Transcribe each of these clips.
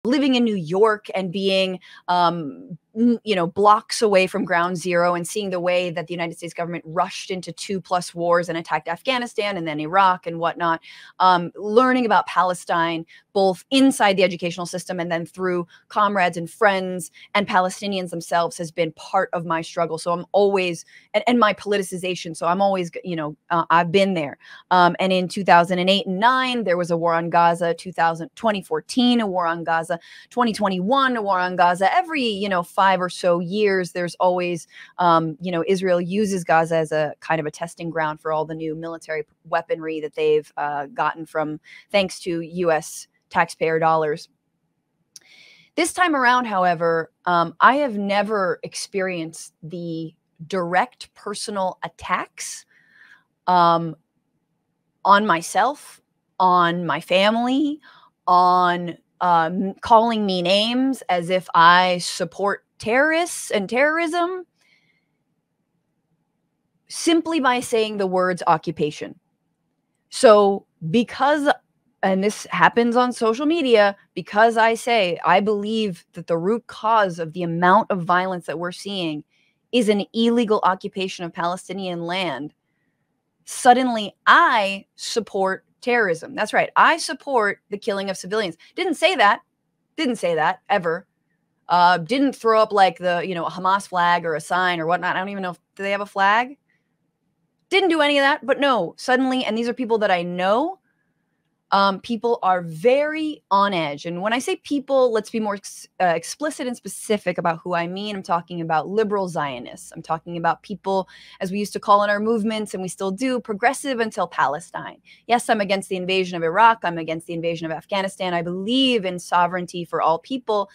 living in New York and being, you know, blocks away from ground zero and seeing the way that the United States government rushed into 2+ wars and attacked Afghanistan and then Iraq and whatnot, learning about Palestine, both inside the educational system and then through comrades and friends and Palestinians themselves, has been part of my struggle. So I'm always, and my politicization. So I'm always, you know, I've been there. And in 2008 and 9, there was a war on Gaza. 2014, a war on Gaza. 2021, a war on Gaza. Every, you know, 5 or so years, there's always, you know, Israel uses Gaza as a kind of a testing ground for all the new military weaponry that they've gotten from, thanks to U.S. taxpayer dollars. This time around, however, I have never experienced the direct personal attacks on myself, on my family, on calling me names as if I support terrorists and terrorism, simply by saying the words occupation. So because, and this happens on social media, because I say I believe that the root cause of the amount of violence that we're seeing is an illegal occupation of Palestinian land, suddenly I support terrorism. That's right. I support the killing of civilians. Didn't say that. Didn't say that ever. Didn't throw up like the, you know, a Hamas flag or a sign or whatnot. I don't even know if, do they have a flag? Didn't do any of that. But no, suddenly, and these are people that I know, people are very on edge. And when I say people, let's be more explicit and specific about who I mean. I'm talking about liberal Zionists. I'm talking about people, as we used to call in our movements, and we still do, progressive until Palestine. Yes, I'm against the invasion of Iraq. I'm against the invasion of Afghanistan. I believe in sovereignty for all people,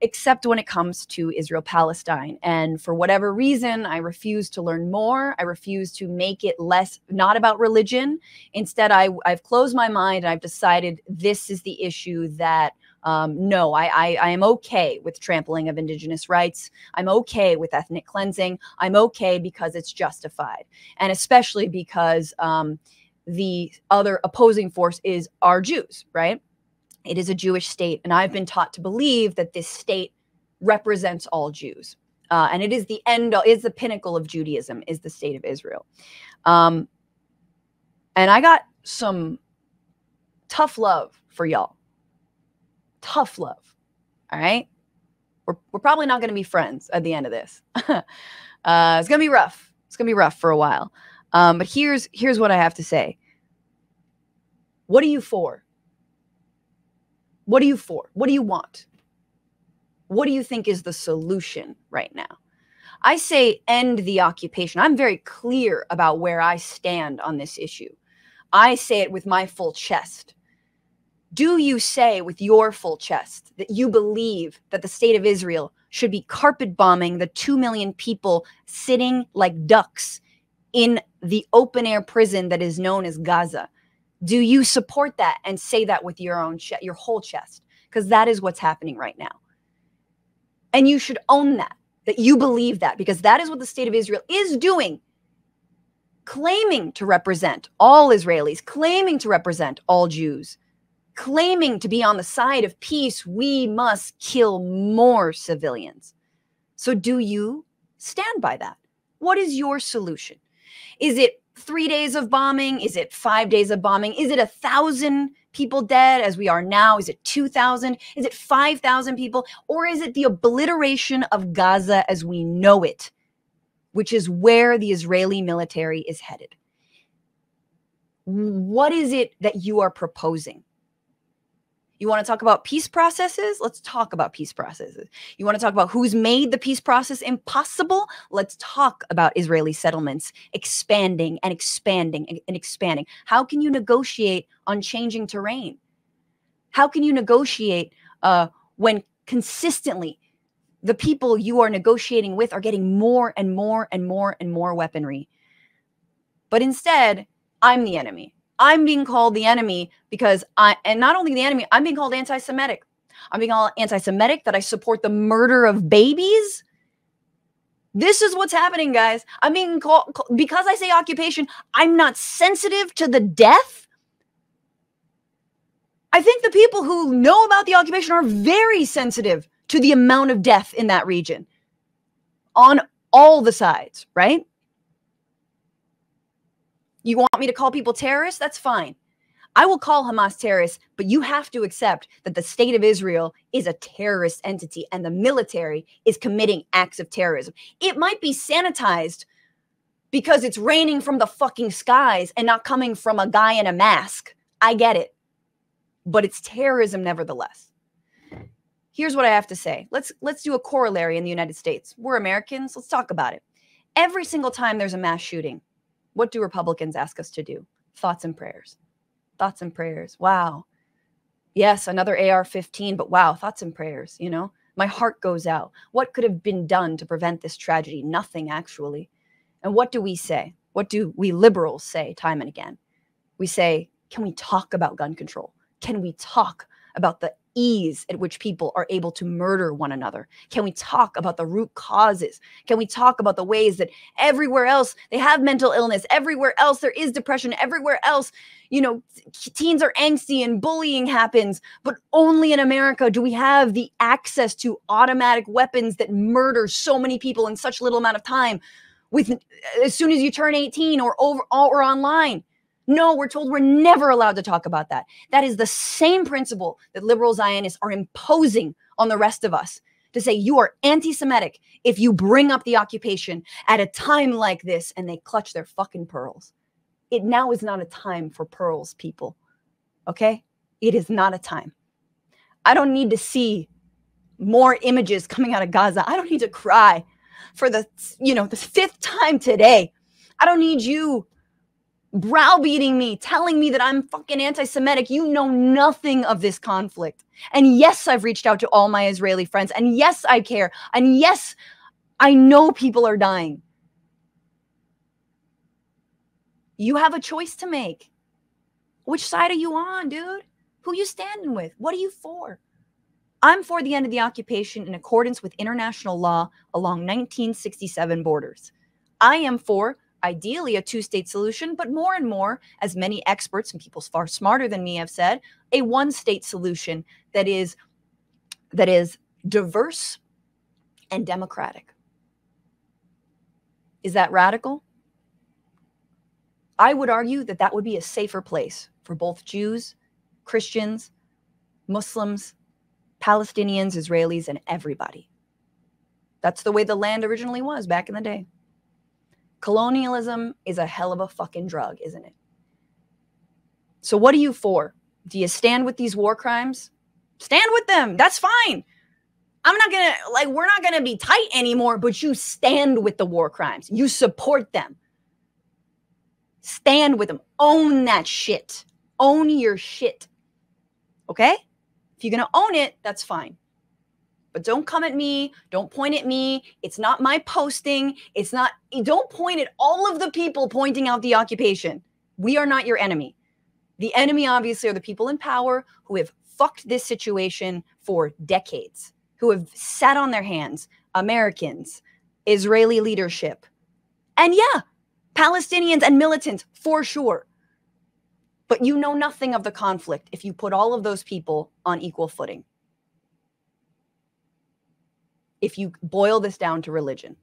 except when it comes to Israel-Palestine. And for whatever reason, I refuse to learn more. I refuse to make it less, not about religion. Instead, I've closed my mind and I've decided this is the issue that, no, I am okay with trampling of indigenous rights. I'm okay with ethnic cleansing. I'm okay because it's justified. And especially because the other opposing force is our Jews, right? It is a Jewish state, and I've been taught to believe that this state represents all Jews, and it is the end, is the pinnacle of Judaism, is the state of Israel. And I got some tough love for y'all. Tough love. All right, we're probably not going to be friends at the end of this. It's going to be rough. It's going to be rough for a while. But here's what I have to say. What are you for? What are you for? What do you want? What do you think is the solution right now? I say end the occupation. I'm very clear about where I stand on this issue. I say it with my full chest. Do you say with your full chest that you believe that the state of Israel should be carpet bombing the 2 million people sitting like ducks in the open air prison that is known as Gaza? Do you support that and say that with your own your whole chest? Because that is what's happening right now. And you should own that you believe that, because that is what the state of Israel is doing, claiming to represent all Israelis, claiming to represent all Jews, claiming to be on the side of peace. We must kill more civilians. So do you stand by that? What is your solution? Is it 3 days of bombing? Is it 5 days of bombing? Is it 1,000 people dead as we are now? Is it 2,000? Is it 5,000 people? Or is it the obliteration of Gaza as we know it, which is where the Israeli military is headed? What is it that you are proposing? You want to talk about peace processes? Let's talk about peace processes. You want to talk about who's made the peace process impossible? Let's talk about Israeli settlements expanding and expanding and expanding. How can you negotiate on changing terrain? How can you negotiate when consistently the people you are negotiating with are getting more and more and more and more weaponry? But instead, I'm the enemy. I'm being called the enemy because and not only the enemy, I'm being called anti-Semitic. I'm being called anti-Semitic, that I support the murder of babies. This is what's happening, guys. I'm being called, because I say occupation, I'm not sensitive to the death. I think the people who know about the occupation are very sensitive to the amount of death in that region on all the sides, right? You want me to call people terrorists? That's fine. I will call Hamas terrorists, but you have to accept that the state of Israel is a terrorist entity and the military is committing acts of terrorism. It might be sanitized because it's raining from the fucking skies and not coming from a guy in a mask. I get it. But it's terrorism nevertheless. Here's what I have to say. Let's do a corollary in the United States. We're Americans. Let's talk about it. Every single time there's a mass shooting, what do Republicans ask us to do? Thoughts and prayers. Thoughts and prayers. Wow. Yes, another AR-15, but wow, thoughts and prayers, you know? My heart goes out. What could have been done to prevent this tragedy? Nothing, actually. And what do we say? What do we liberals say time and again? We say, can we talk about gun control? Can we talk about the ease at which people are able to murder one another? Can we talk about the root causes? Can we talk about the ways that everywhere else they have mental illness, everywhere else there is depression, everywhere else, you know, teens are angsty and bullying happens, but only in America do we have the access to automatic weapons that murder so many people in such little amount of time with as soon as you turn 18 or online. No, we're told we're never allowed to talk about that. That is the same principle that liberal Zionists are imposing on the rest of us to say you are anti-Semitic if you bring up the occupation at a time like this, and they clutch their fucking pearls. It now is not a time for pearls, people. Okay? It is not a time. I don't need to see more images coming out of Gaza. I don't need to cry for the fifth time today. I don't need you browbeating me, telling me that I'm fucking anti-Semitic. You know nothing of this conflict. And yes, I've reached out to all my Israeli friends. And yes, I care. And yes, I know people are dying. You have a choice to make. Which side are you on, dude? Who you standing with? What are you for? I'm for the end of the occupation in accordance with international law along 1967 borders. I am for ideally a two-state solution, but more and more, as many experts and people far smarter than me have said, a one-state solution that is diverse and democratic. Is that radical? I would argue that that would be a safer place for both Jews, Christians, Muslims, Palestinians, Israelis, and everybody. That's the way the land originally was back in the day. Colonialism is a hell of a fucking drug, isn't it? So what are you for? Do you stand with these war crimes? Stand with them. That's fine. We're not gonna be tight anymore, but you stand with the war crimes. You support them. Stand with them. Own that shit. Own your shit. Okay? If you're gonna own it, that's fine. But don't come at me. Don't point at me. It's not my posting. Don't point at all of the people pointing out the occupation. We are not your enemy. The enemy, obviously, are the people in power who have fucked this situation for decades, who have sat on their hands. Americans, Israeli leadership, and yeah, Palestinians and militants for sure. But you know nothing of the conflict if you put all of those people on equal footing. If you boil this down to religion.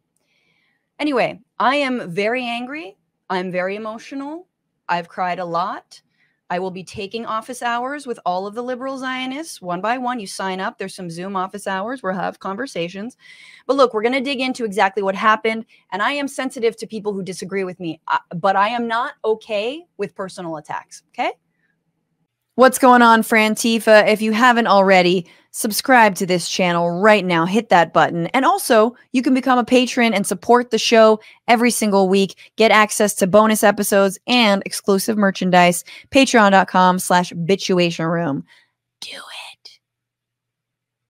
Anyway, I am very angry. I'm very emotional. I've cried a lot. I will be taking office hours with all of the liberal Zionists one by one. You sign up. There's some Zoom office hours. We'll have conversations. But look, we're going to dig into exactly what happened. And I am sensitive to people who disagree with me. But I am not okay with personal attacks. Okay? What's going on, Frantifa? If you haven't already, subscribe to this channel right now. Hit that button. And also, you can become a patron and support the show every single week. Get access to bonus episodes and exclusive merchandise. Patreon.com/bitchuation room. Do